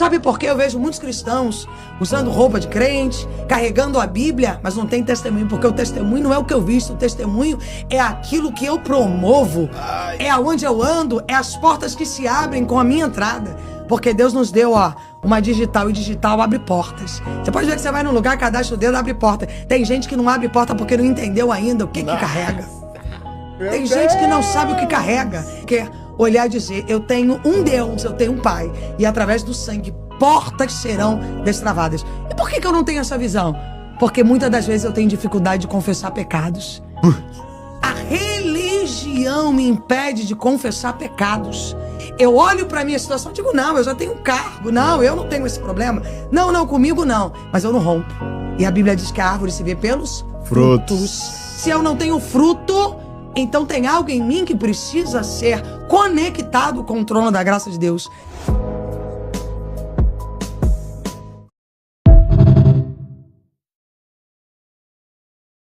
Sabe por que eu vejo muitos cristãos usando roupa de crente, carregando a Bíblia, mas não tem testemunho? Porque o testemunho não é o que eu visto, o testemunho é aquilo que eu promovo, é aonde eu ando, é as portas que se abrem com a minha entrada. Porque Deus nos deu, uma digital, e digital abre portas. Você pode ver que você vai num lugar, cadastra o dedo, abre porta. Tem gente que não abre porta porque não entendeu ainda o que carrega. Tem gente que não sabe o que carrega. Quer olhar e dizer, eu tenho um Deus, eu tenho um Pai. E através do sangue, portas serão destravadas. E por que eu não tenho essa visão? Porque muitas das vezes eu tenho dificuldade de confessar pecados. A religião me impede de confessar pecados. Eu olho pra minha situação e digo, não, eu já tenho um cargo. Não, eu não tenho esse problema. Não, comigo não. Mas eu não rompo. E a Bíblia diz que a árvore se vê pelos frutos. Se eu não tenho fruto, então tem algo em mim que precisa ser conectado com o trono da graça de Deus.